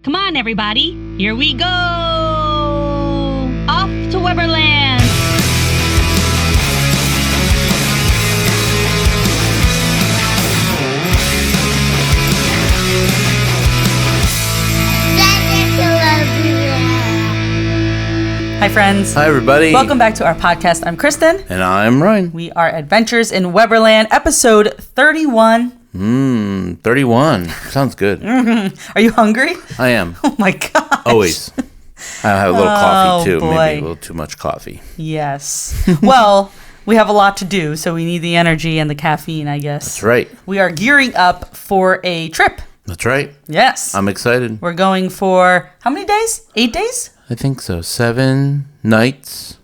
Come on, everybody. Here we go. Off to Weberland. Hi, friends. Hi, everybody. Welcome back to our podcast. I'm Kristen. And I'm Ryan. We are Adventures in Weberland, episode 31. 31. Sounds good. Are you hungry? I am. Oh, my gosh. Always. I have a little coffee, too. Boy. Maybe a little too much coffee. Yes. Well, we have a lot to do, so we need the energy and the caffeine, I guess. That's right. We are gearing up for a trip. That's right. Yes. I'm excited. We're going for how many days? 8 days? I think so. 7 nights,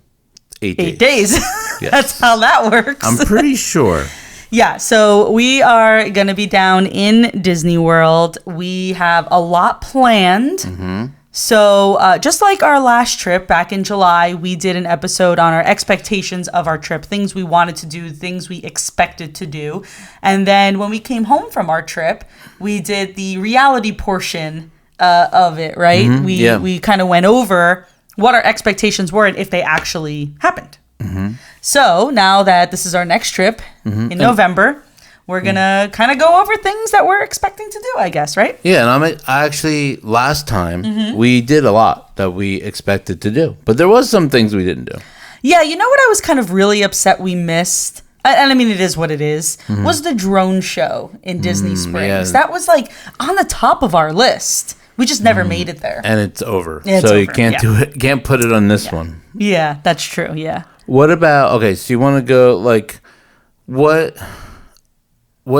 8 days. 8 days. Yes. That's how that works. I'm pretty sure. Yeah, so we are going to be down in Disney World. We have a lot planned. Mm-hmm. So just like our last trip back in July, we did an episode on our expectations of our trip, things we wanted to do, things we expected to do. And then when we came home from our trip, we did the reality portion of it, right? Mm-hmm. We kind of went over what our expectations were and if they actually happened. Mm-hmm. So now that this is our next trip in November, we're going to kind of go over things that we're expecting to do, I guess, right? Yeah, and I actually, last time, we did a lot that we expected to do. But there was some things we didn't do. Yeah, you know what I was kind of really upset we missed? And I mean, it is what it is, was the drone show in Disney Springs. yeah. That was like on the top of our list. We just never made it there. And it's over. It's so over, you can't do it. Can't put it on this one. Yeah, that's true. Yeah. What about, okay, so you want to go, like, what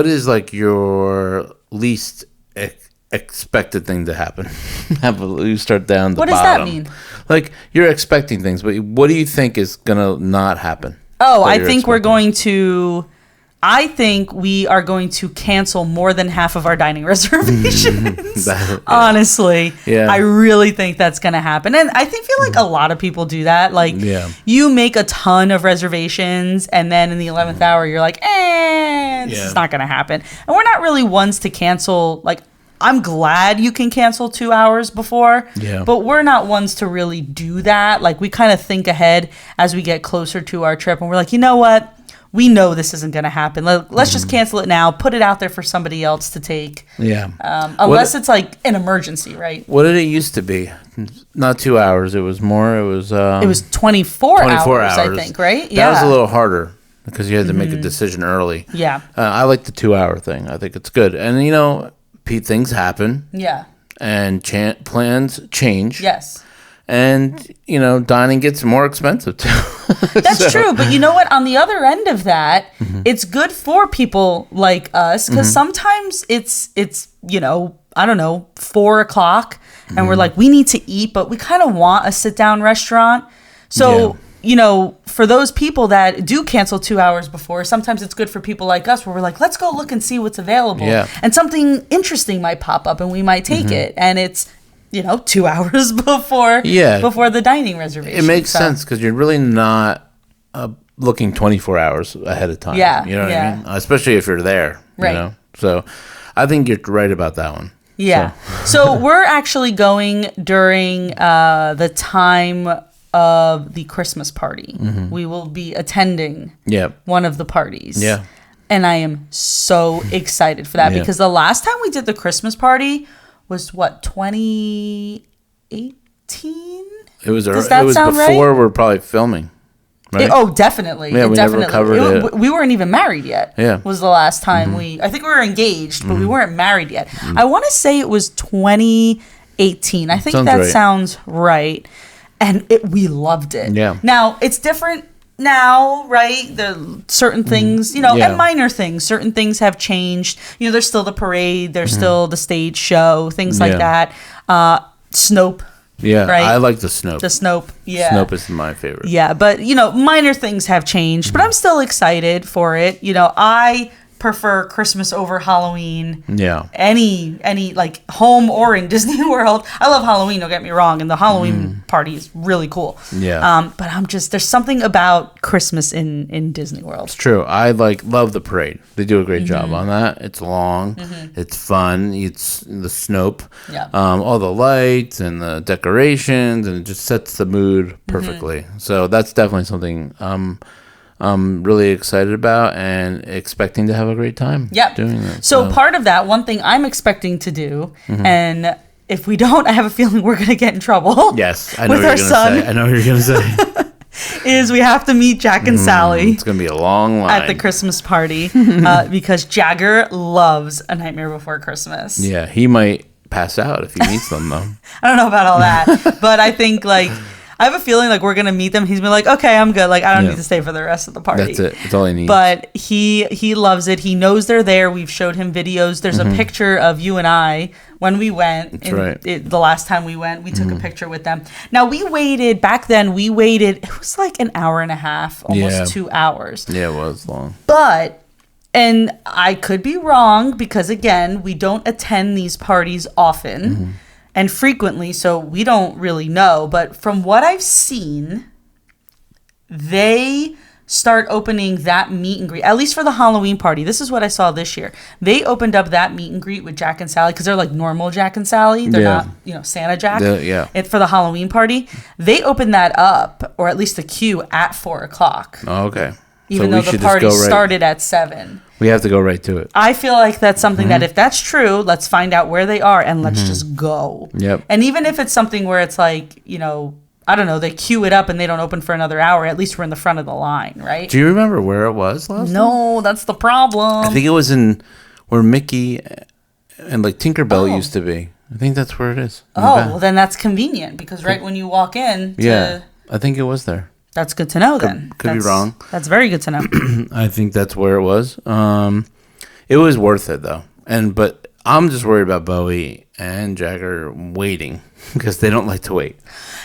is, like, your least expected thing to happen? You start down the bottom. What does that mean? Like, you're expecting things, but what do you think is going to not happen? Oh, I think we are going to cancel more than half of our dining reservations. Honestly. Yeah. I really think that's going to happen. And I feel like a lot of people do that. Like, you make a ton of reservations, and then in the 11th hour, you're like, this is not going to happen. And we're not really ones to cancel. Like, I'm glad you can cancel 2 hours before, but we're not ones to really do that. Like, we kind of think ahead as we get closer to our trip, and we're like, you know what? We know this isn't going to happen. Let's just cancel it now. Put it out there for somebody else to take. Yeah. Unless it's like an emergency, right? What did it used to be? Not 2 hours. It was more. It was 24 hours, I think, right? That was a little harder because you had to make a decision early. Yeah. I like the 2 hour thing. I think it's good. And, you know, things happen. Yeah. And plans change. Yes. And, you know, dining gets more expensive, too. That's true. But you know what? On the other end of that, it's good for people like us because sometimes it's, you know, I don't know, 4 o'clock and we're like, we need to eat, but we kind of want a sit-down restaurant. So, you know, for those people that do cancel 2 hours before, sometimes it's good for people like us where we're like, let's go look and see what's available. Yeah. And something interesting might pop up and we might take it. And it's, you know, 2 hours before the dining reservation. It makes sense because you're really not looking 24 hours ahead of time. Yeah. You know what I mean? Especially if you're there. Right. You know? So I think you're right about that one. Yeah. So we're actually going during the time of the Christmas party. We will be attending one of the parties. Yeah. And I am so excited for that because the last time we did the Christmas party was what, 2018? It was Does that sound before right? we're probably filming. Right? Definitely. Yeah, we never covered it. We weren't even married yet. Yeah. Was the last time I think we were engaged, but we weren't married yet. I want to say it was 2018. I think sounds right. And we loved it. Yeah. Now, it's different now, right? The certain things, you know, and minor things. Certain things have changed. You know, there's still the parade. There's still the stage show, things like that. Snope. Yeah, right? I like the Snope. The Snope, yeah. Snope is my favorite. Yeah, but, you know, minor things have changed. But I'm still excited for it. You know, I prefer Christmas over Halloween. Yeah. Any like home or in Disney World. I love Halloween, don't get me wrong, and the Halloween party is really cool. Yeah. But there's something about Christmas in Disney World. It's true. I love the parade. They do a great job on that. It's long. It's fun. It's the Snope. Yeah. All the lights and the decorations, and it just sets the mood perfectly. So that's definitely something I'm really excited about and expecting to have a great time doing it. So part of that, one thing I'm expecting to do, and if we don't, I have a feeling we're going to get in trouble. Yes, I know what you're going to say. I know what you're going to say. Is we have to meet Jack and Sally. It's going to be a long line. At the Christmas party because Jagger loves A Nightmare Before Christmas. Yeah, he might pass out if he meets them, though. I don't know about all that, but I think I have a feeling we're gonna meet them. He's been like, okay, I'm good. I don't need to stay for the rest of the party. That's it. That's all he needs. But he loves it. He knows they're there. We've showed him videos. There's a picture of you and I when we went. That's right. The last time we went, we took a picture with them. Now we waited. Back then, we waited. It was like an hour and a half, almost 2 hours. Yeah, it was long. And I could be wrong because again, we don't attend these parties often. And frequently, so we don't really know. But from what I've seen, they start opening that meet and greet, at least for the Halloween party. This is what I saw this year. They opened up that meet and greet with Jack and Sally because they're like normal Jack and Sally. They're not, Santa Jack. For the Halloween party, they opened that up, or at least the queue, at 4:00. Oh, okay. Even though the party started at 7. We have to go right to it. I feel like that's something that if that's true, let's find out where they are and let's just go. Yep. And even if it's something where it's I don't know, they queue it up and they don't open for another hour, at least we're in the front of the line, right? Do you remember where it was last time? No, that's the problem. I think it was in where Mickey and Tinkerbell used to be. I think that's where it is. Well, then that's convenient because right when you walk in. I think it was there. That's good to know then. Could be wrong. That's very good to know. I think that's where it was. It was worth it though. But I'm just worried about Bowie and Jagger waiting because they don't like to wait.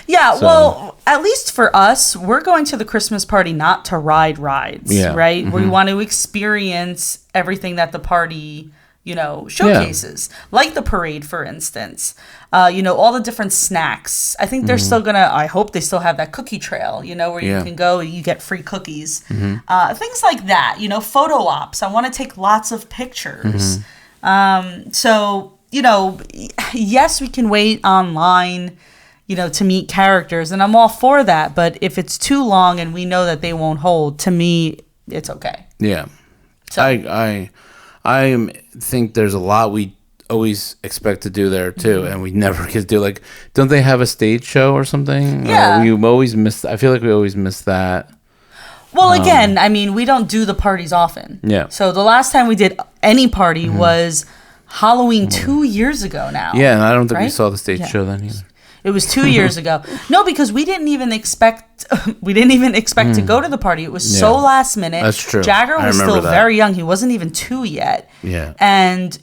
Yeah, well, at least for us, we're going to the Christmas party not to ride rides, right? We want to experience everything that the party, showcases, like the parade, for instance. All the different snacks. I think they're still I hope they still have that cookie trail, where you can go, you get free cookies. Things like that, photo ops. I want to take lots of pictures. So, yes, we can wait online, to meet characters, and I'm all for that. But if it's too long and we know that they won't hold, to me, it's okay. Yeah. So. I think there's a lot we always expect to do there too, and we never get to do. Don't they have a stage show or something? Yeah. We always miss. I feel like we always miss that. Well, again, we don't do the parties often. Yeah. So the last time we did any party was Halloween 2 years ago now. Yeah, and I don't think we saw the stage show then either. It was 2 years ago. No, because we didn't even expect to go to the party. It was so last minute. That's true. Jagger was still very young. He wasn't even 2 yet. Yeah. And,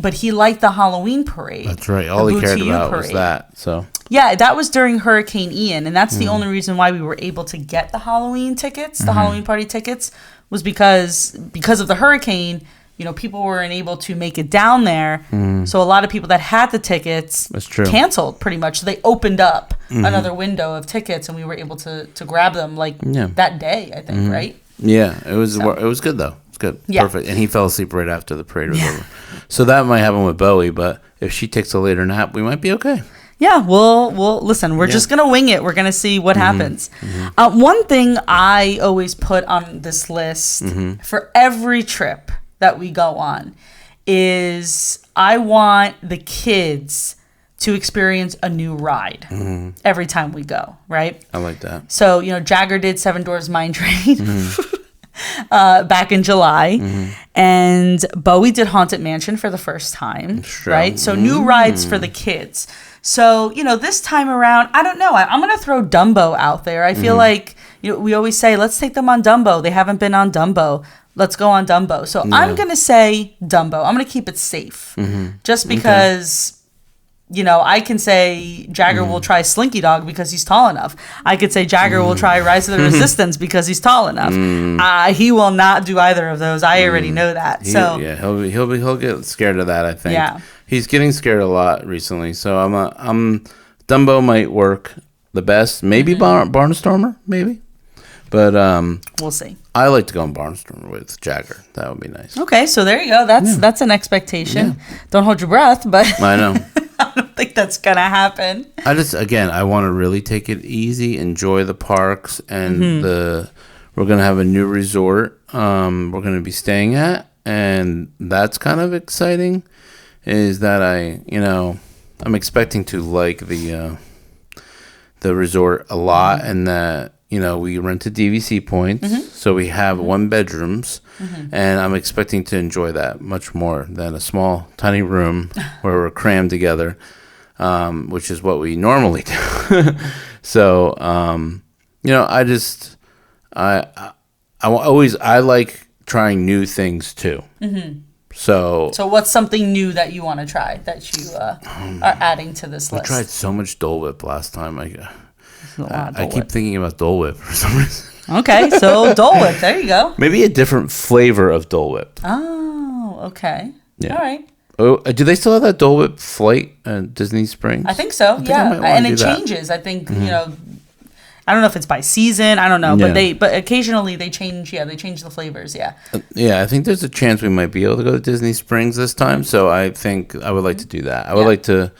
but he liked the Halloween parade. That's right. All he cared about was that. So. Yeah, that was during Hurricane Ian, and that's the only reason why we were able to get the Halloween tickets, the Halloween party tickets, was because of the hurricane. People weren't able to make it down there. So a lot of people that had the tickets canceled pretty much. So they opened up another window of tickets and we were able to grab them that day, I think, right? Yeah, it was good though. It's good. Yeah. Perfect. And he fell asleep right after the parade was over. So that might happen with Bowie, but if she takes a later nap, we might be okay. Yeah, we'll listen. We're just going to wing it. We're going to see what happens. One thing I always put on this list for every trip that we go on is I want the kids to experience a new ride every time we go, right? I like that. So, Jagger did Seven Dwarfs Mine Train back in July, and Bowie did Haunted Mansion for the first time, right? So new rides for the kids. So, this time around, I don't know. I'm going to throw Dumbo out there. I feel like we always say, let's take them on Dumbo. They haven't been on Dumbo. Let's go on Dumbo. So I'm going to say Dumbo. I'm going to keep it safe just because I can say Jagger will try Slinky Dog because he's tall enough. I could say Jagger will try Rise of the Resistance because he's tall enough. He will not do either of those. I already know that. He'll get scared of that. I think. Yeah. He's getting scared a lot recently. So Dumbo might work the best. Maybe Barnstormer, maybe. But we'll see. I like to go on Barnstormer with Jagger. That would be nice. Okay, so there you go. That's an expectation. Yeah. Don't hold your breath, but I know. I don't think that's gonna happen. I want to really take it easy, enjoy the parks, and we're gonna have a new resort. We're gonna be staying at, and that's kind of exciting. Is that I'm expecting to like the resort a lot, and that. We rented DVC points, so we have 1 bedrooms, and I'm expecting to enjoy that much more than a small, tiny room where we're crammed together, which is what we normally do. So, I like trying new things too. So what's something new that you want to try that you are adding to this list? I tried so much Dole Whip last time. I keep thinking about Dole Whip for some reason. Okay, so Dole Whip, there you go. Maybe a different flavor of Dole Whip. Oh, okay. Yeah. All right. Oh, do they still have that Dole Whip flight at Disney Springs? I think so. And it changes. I think I don't know if it's by season. I don't know, but occasionally they change. Yeah, they change the flavors. Yeah. I think there's a chance we might be able to go to Disney Springs this time. So I think I would like to do that. I would like to,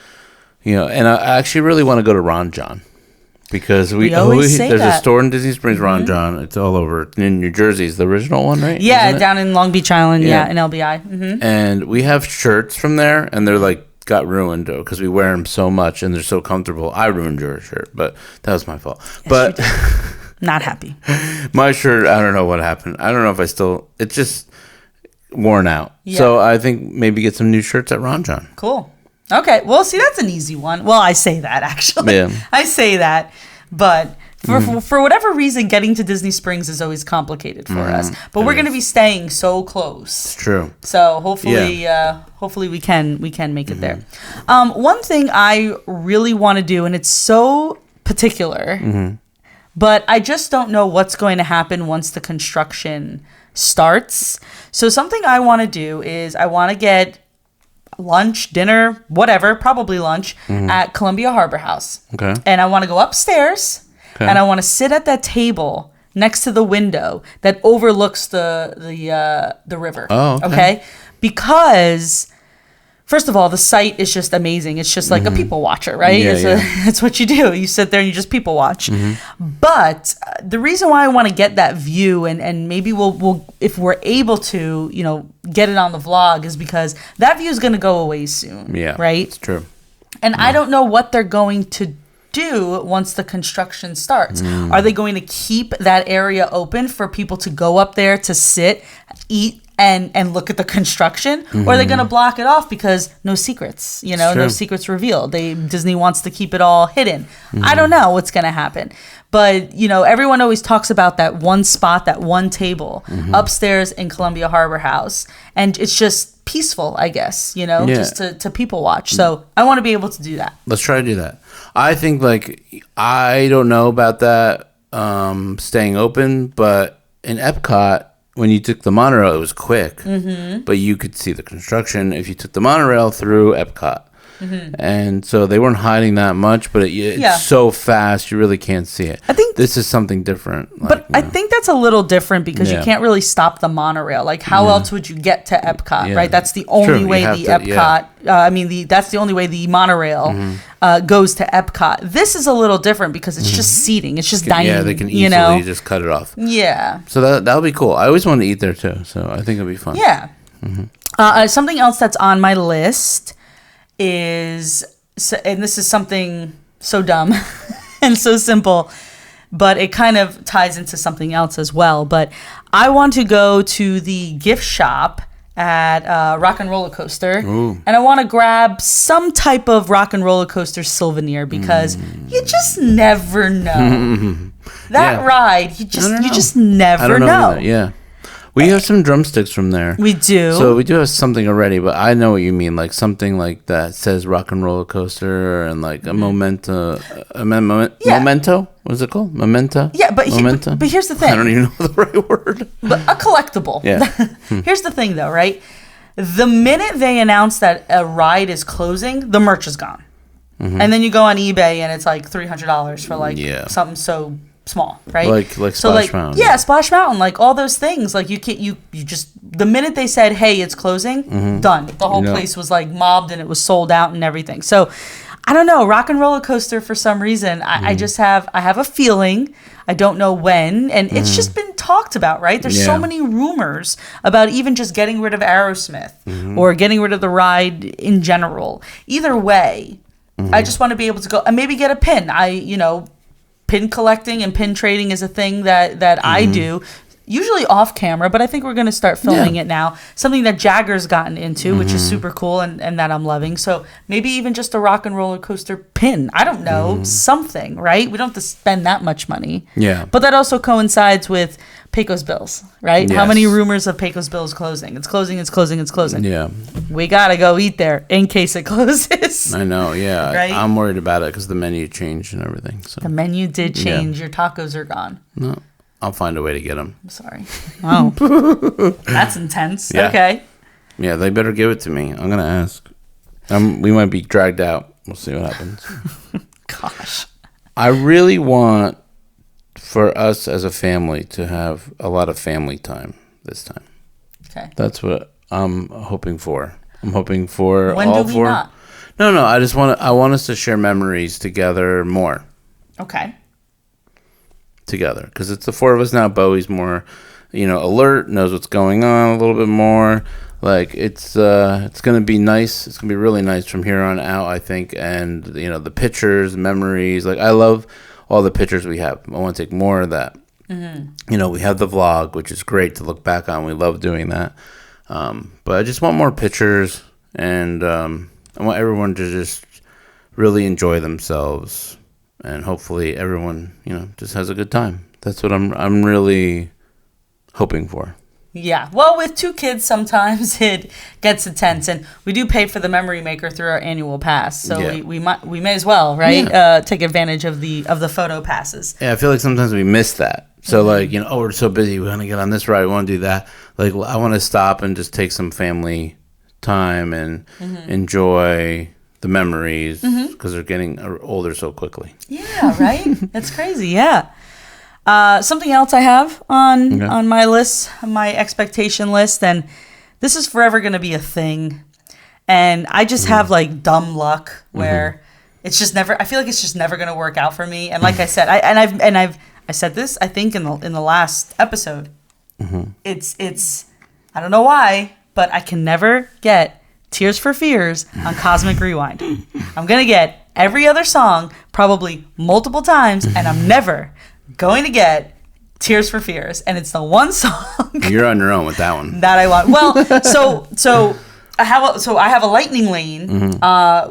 and I actually really want to go to Ron Jon. Because there's a store in Disney Springs, Ron Jon. It's all over in New Jersey. Is the original one, right? Yeah, down in Long Beach Island. Yeah, in LBI. And we have shirts from there, and they're got ruined because we wear them so much, and they're so comfortable. I ruined your shirt, but that was my fault. Yes, but not happy. My shirt, I don't know what happened. I don't know if it's just worn out. Yeah. So I think maybe get some new shirts at Ron Jon. Cool. Okay, well, see, that's an easy one. Well, I say that, actually. Yeah. I say that, but for whatever reason, getting to Disney Springs is always complicated for us. But we're going to be staying so close. It's true. So hopefully we can make it there. One thing I really want to do, and it's so particular, but I just don't know what's going to happen once the construction starts. So something I want to do is I want to get lunch, dinner, whatever, probably lunch at Columbia Harbor House. Okay. And I want to go upstairs and I want to sit at that table next to the window that overlooks the river. Oh, okay. Because first of all, the site is just amazing. It's just like a people watcher, right? It's what you do. You sit there and you just people watch. But the reason why I want to get that view and maybe we'll if we're able to, get it on the vlog is because that view is going to go away soon. Yeah. Right? It's true. And I don't know what they're going to do once the construction starts. Are they going to keep that area open for people to go up there to sit, eat, and look at the construction, or are they going to block it off because no secrets, no secrets revealed? Disney wants to keep it all hidden. I don't know what's going to happen. But, everyone always talks about that one spot, that one table upstairs in Columbia Harbor House. And it's just peaceful, I guess, just to people watch. So I want to be able to do that. Let's try to do that. I think, I don't know about that staying open, but in Epcot, when you took the monorail, it was quick, but you could see the construction if you took the monorail through Epcot. And so they weren't hiding that much, but it's so fast, you really can't see it. I think this is something different. I think that's a little different because you can't really stop the monorail. Like, how else would you get to Epcot, right? That's the only way that's the only way the monorail goes to Epcot. This is a little different because it's just seating. It's just dining. Yeah, they can easily just cut it off. Yeah. So that'll be cool. I always want to eat there too, so I think it'll be fun. Yeah. Something else that's on my list is, and this is something so dumb and so simple, but it kind of ties into something else as well. But I want to go to the gift shop at Rock and Roller Coaster, and I want to grab some type of Rock and Roller Coaster souvenir because you just never know. That ride, you just never know. Yeah. We have some drumsticks from there. We do. So we do have something already, but I know what you mean. Like something like that says Rock and Roller Coaster and like a memento. Memento? What is it called? Memento? Yeah, but here's the thing. I don't even know the right word. But a collectible. Yeah. Here's the thing though, right? The minute they announce that a ride is closing, the merch is gone. Mm-hmm. And then you go on eBay and it's like $300 for like something so small, right? Like Splash Mountain. Yeah, Splash Mountain, like all those things. Like you can't, you just, the minute they said, hey, it's closing, done. The whole place was like mobbed and it was sold out and everything. So I don't know, Rock and Roller Coaster for some reason, I have a feeling, I don't know when, and it's just been talked about, right? There's so many rumors about even just getting rid of Aerosmith or getting rid of the ride in general. Either way, I just want to be able to go and maybe get a pin. Pin collecting and pin trading is a thing that I do, usually off camera, but I think we're going to start filming it now. Something that Jagger's gotten into, which is super cool and that I'm loving. So maybe even just a Rock and Roller Coaster pin. I don't know, something, right? We don't have to spend that much money. Yeah. But that also coincides with Pecos Bills, right? Yes. How many rumors of Pecos Bills closing? It's closing, it's closing, it's closing. Yeah. We got to go eat there in case it closes. I know, yeah. Right? I'm worried about it because the menu changed and everything. So. The menu did change. Yeah. Your tacos are gone. No. I'll find a way to get them. I'm sorry. Oh. That's intense. Yeah. Okay. Yeah, they better give it to me. I'm going to ask. We might be dragged out. We'll see what happens. Gosh. I really want for us as a family to have a lot of family time this time. Okay. That's what I'm hoping for. I'm hoping for when all do we four. Not? No. I want us to share memories together more. Okay. Together, because it's the four of us now. Bowie's more, alert, knows what's going on a little bit more. Like it's gonna be nice. It's gonna be really nice from here on out, I think. And the pictures, memories. Like I love all the pictures we have. I want to take more of that. Mm-hmm. We have the vlog, which is great to look back on. We love doing that. But I just want more pictures, and I want everyone to just really enjoy themselves. And hopefully everyone, just has a good time. That's what I'm really hoping for. Yeah. Well, with two kids, sometimes it gets intense, and we do pay for the memory maker through our annual pass. So we may as well, right? Yeah. Take advantage of the photo passes. Yeah, I feel like sometimes we miss that. So we're so busy. We want to get on this ride. We want to do that. Like I want to stop and just take some family time and enjoy the memories because they're getting older so quickly. Yeah, right? That's crazy. Yeah. Something else I have on my list, my expectation list, and this is forever going to be a thing. And I just have like dumb luck where it's just never. I feel like it's just never going to work out for me. And like I said, I said this I think in the last episode. It's I don't know why, but I can never get Tears for Fears on Cosmic Rewind. I'm going to get every other song probably multiple times, and I'm never going to get Tears for Fears. And it's the one song. You're on your own with that one. That I want. Well, so I have a lightning lane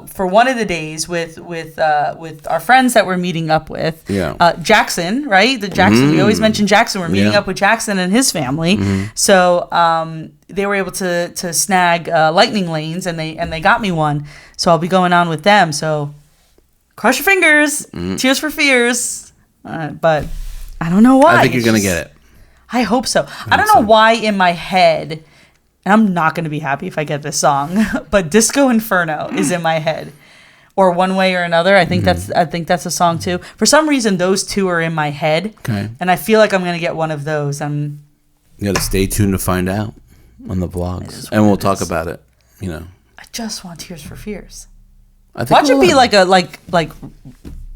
for one of the days with our friends that we're meeting up with. Yeah. Jackson, right? Jackson. We always mention Jackson. We're meeting up with Jackson and his family. So they were able to snag lightning lanes, and they got me one. So I'll be going on with them. So cross your fingers. Tears for Fears. But I don't know why. I think you're gonna get it. I hope so. I don't know why in my head. And I'm not going to be happy if I get this song, but Disco Inferno is in my head, or One Way or Another. I think that's a song too. For some reason, those two are in my head, and I feel like I'm going to get one of those. You got to stay tuned to find out on the vlogs, and we'll talk about it. I just want Tears for Fears. Watch it be like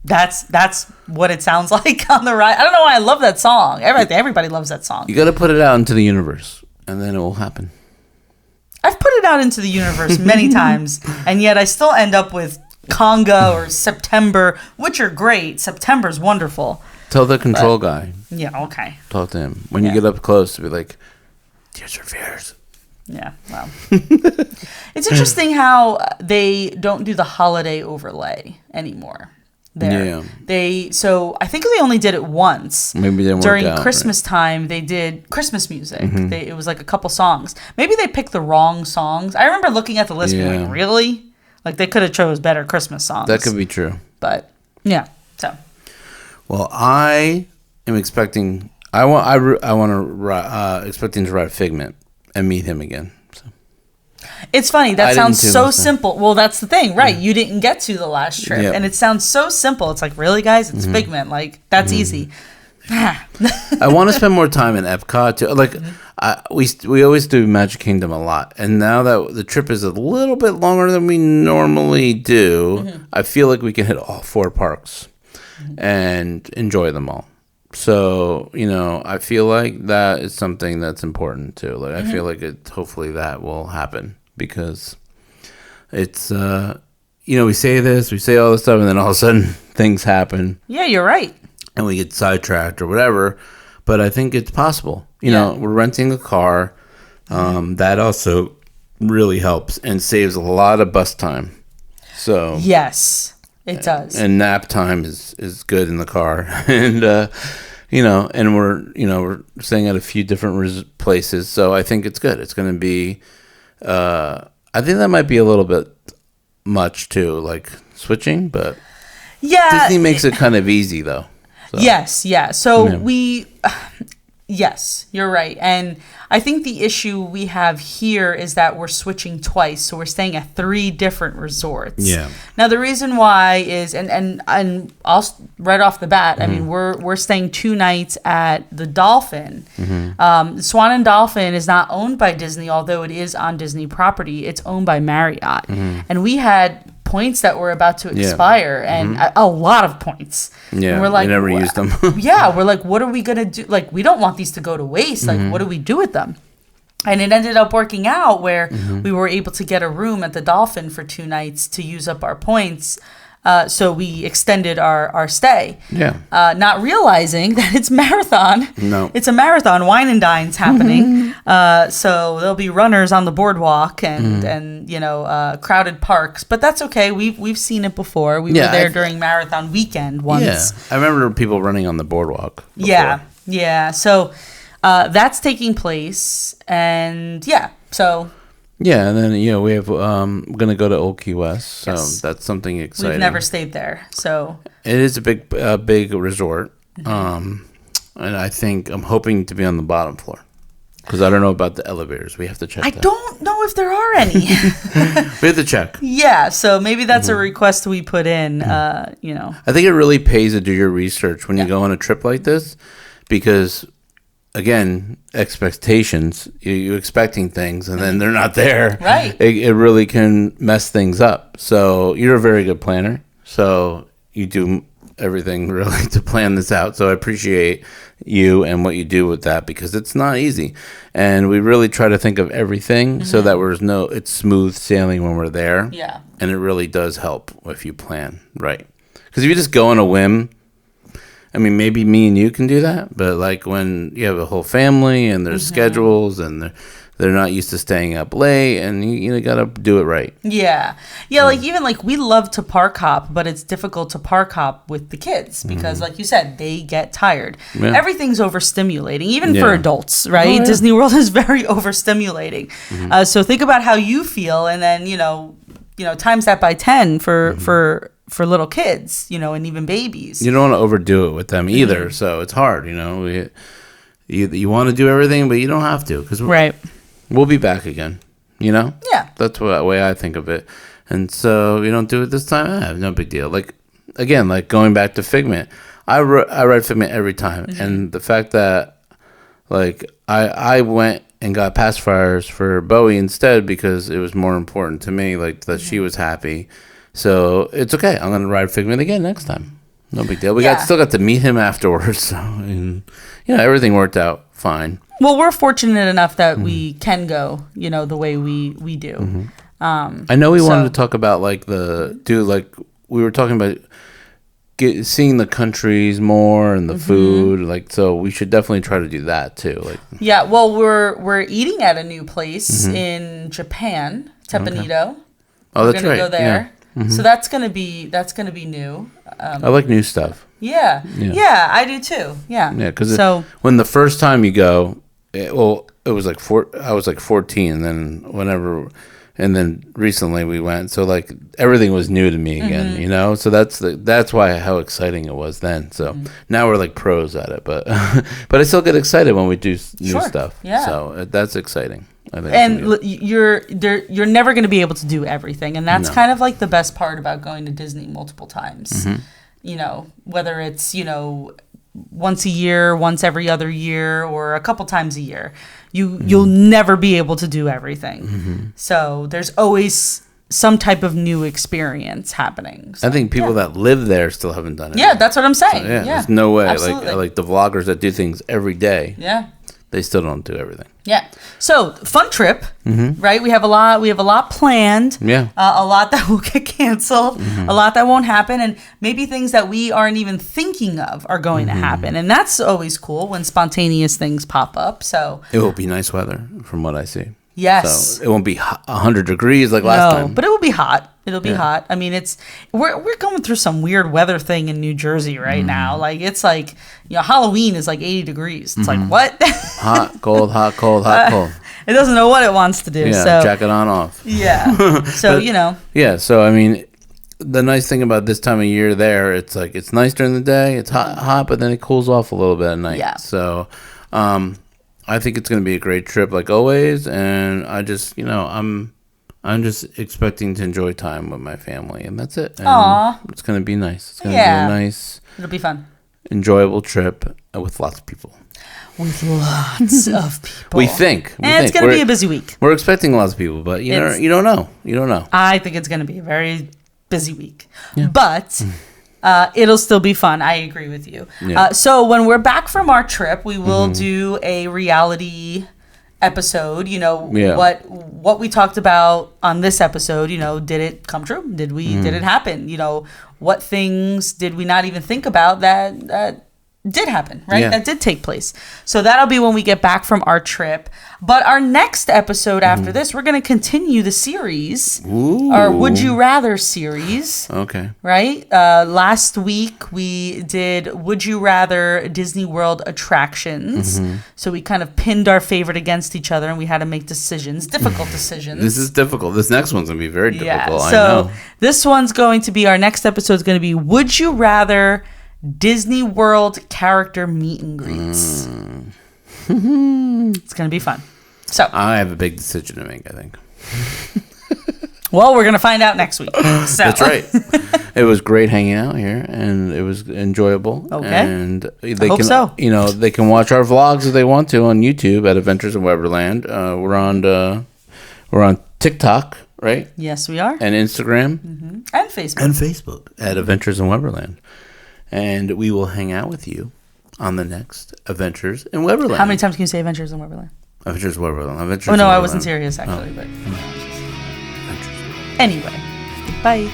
that's what it sounds like on the ride. I don't know why I love that song. Everybody loves that song. You got to put it out into the universe, and then it will happen. I've put it out into the universe many times, and yet I still end up with Conga or September, which are great. September's wonderful. Tell the control guy. Yeah, okay. Talk to him. When you get up close, to be like, Tears for Fears. Yeah, well. It's interesting how they don't do the holiday overlay anymore. there. Yeah. So I think they only did it once. Maybe they during Christmas time. They did Christmas music. It was like a couple songs. Maybe they picked the wrong songs. I remember looking at the list and being like, really? Like they could have chose better Christmas songs. That could be true. But yeah. So. Well, I am expecting. Expecting to ride Figment and meet him again. So. It's funny. That sounds so simple. Well, that's the thing, right? You didn't get to the last trip, and it sounds so simple. It's like, really, guys? It's Figment. Like that's easy. I want to spend more time in Epcot too. Like we always do Magic Kingdom a lot, and now that the trip is a little bit longer than we normally do, I feel like we can hit all 4 parks and enjoy them all. So, I feel like that is something that's important too. Like I feel like hopefully that will happen because it's we say all this stuff and then all of a sudden things happen. Yeah, you're right. And we get sidetracked or whatever, but I think it's possible. We're renting a car. That also really helps and saves a lot of bus time. So yes. It does. And nap time is good in the car. And, and we're staying at a few different places. So I think it's good. It's going to be, I think that might be a little bit much too, like switching, but Disney makes it kind of easy though. So. Yes. Yeah. So yes, you're right. And I think the issue we have here is that we're switching twice. So we're staying at 3 different resorts. Yeah. Now the reason why is, and I'll right off the bat, I mean, we're staying 2 nights at the Dolphin. Swan and Dolphin is not owned by Disney, although it is on Disney property. It's owned by Marriott. And we had points that were about to expire and a lot of points. Yeah, and we're like, we never used them. We're like, what are we going to do? Like, we don't want these to go to waste. Like, what do we do with them? And it ended up working out where we were able to get a room at the Dolphin for 2 nights to use up our points. So we extended our stay. Yeah. Not realizing that it's marathon. No. It's a marathon. Wine and Dine's happening. So there'll be runners on the boardwalk and crowded parks. But that's okay. We've seen it before. We were there during marathon weekend once. Yeah. I remember people running on the boardwalk before. Yeah. Yeah. So that's taking place. And so... Yeah, and then we have going to go to Old Key West, so that's something exciting. We've never stayed there, so it is a big resort, and I think I'm hoping to be on the bottom floor because I don't know about the elevators. We have to check. I don't know if there are any. We have to check. Yeah, so maybe that's a request we put in. I think it really pays to do your research when you go on a trip like this, because. Again, expectations, you expecting things and then they're not there. Right. It really can mess things up. So you're a very good planner. So you do everything really to plan this out. So I appreciate you and what you do with that because it's not easy. And we really try to think of everything so that it's smooth sailing when we're there. Yeah. And it really does help if you plan right. Because if you just go on a whim, I mean, maybe me and you can do that, but like when you have a whole family and there's schedules and they're not used to staying up late, and you got to do it right. Yeah. Yeah, like even like we love to park hop, but it's difficult to park hop with the kids because like you said, they get tired. Yeah. Everything's overstimulating, even for adults, right? Oh, yeah. Disney World is very overstimulating. So think about how you feel and then, times that by 10 for little kids, and even babies. You don't want to overdo it with them either, so it's hard, You want to do everything, but you don't have to, because we'll be back again, Yeah. That's the way I think of it. And so you don't do it this time, no big deal. Like, again, like going back to Figment, I ride Figment every time, and the fact that, like, I went and got pacifiers for Bowie instead because it was more important to me, like, that she was happy. So it's okay. I'm gonna ride Figment again next time. No big deal. We still got to meet him afterwards. So, and everything worked out fine. Well, we're fortunate enough that we can go, the way we do. I know we wanted to talk about we were talking about seeing the countries more and the food. Like, so we should definitely try to do that too. Like, yeah. Well, we're eating at a new place in Japan, Teppanyaki. Oh, that's right. We're gonna go there. So that's gonna be new. I like new stuff. Yeah, I do too. Yeah, because when the first time you go, it was like I was like 14, and then recently we went, so like everything was new to me again, So that's why how exciting it was then. So now we're like pros at it, but I still get excited when we do new stuff. Yeah, so that's exciting. I think. And you're never going to be able to do everything, and that's kind of like the best part about going to Disney multiple times. Whether it's once a year, once every other year, or a couple times a year, you'll never be able to do everything. So there's always some type of new experience happening. So, I think people that live there still haven't done it. Yeah, that's what I'm saying. So, there's no way. Like the vloggers that do things every day. Yeah. They still don't do everything. Yeah. So fun trip, right? We have a lot planned. Yeah. A lot that will get canceled. A lot that won't happen, and maybe things that we aren't even thinking of are going to happen, and that's always cool when spontaneous things pop up. So it will be nice weather, from what I see. Yes. So it won't be 100 degrees like last time. But it will be hot. It'll be hot. I mean, we're going through some weird weather thing in New Jersey right now. Like it's like Halloween is like 80 degrees. It's like what? Hot, cold, hot, cold, hot, cold. It doesn't know what it wants to do. Yeah, so jacket on, off. Yeah. So Yeah. So I mean, the nice thing about this time of year there, it's like it's nice during the day. It's hot, but then it cools off a little bit at night. Yeah. So, I think it's going to be a great trip, like always. And I just, I'm just expecting to enjoy time with my family, and that's it. And it's going to be nice. It's going to be a nice, it'll be fun, enjoyable trip with lots of people. With lots of people. We think. And it's going to be a busy week. We're expecting lots of people, but you don't know. You don't know. I think it's going to be a very busy week. Yeah. But it'll still be fun. I agree with you. Yeah. So when we're back from our trip, we will do a reality episode. What we talked about on this episode, did it come true? Did it happen? What things did we not even think about that did happen, right? That did take place. So that'll be when we get back from our trip. But our next episode after this, we're going to continue the series, our Would You Rather series. Okay. Right? Last week we did Would You Rather Disney World attractions. So we kind of pinned our favorite against each other, and we had to make decisions, difficult decisions. This is difficult. This next one's going to be very difficult. Yeah. So this one's going to be, our next episode is going to be Would You Rather Disney World character meet and greets. It's going to be fun. So I have a big decision to make, I think. Well, we're going to find out next week. So. That's right. It was great hanging out here, and it was enjoyable. Okay. And they hope can, so. They can watch our vlogs if they want to on YouTube at Adventures in Weberland. We're on TikTok, right? Yes, we are. And Instagram. And Facebook. And Facebook at Adventures in Weberland. And we will hang out with you on the next Adventures in Weberland. How many times can you say Adventures in Weberland? Adventures in Weberland. I wasn't serious, actually. But anyway, bye.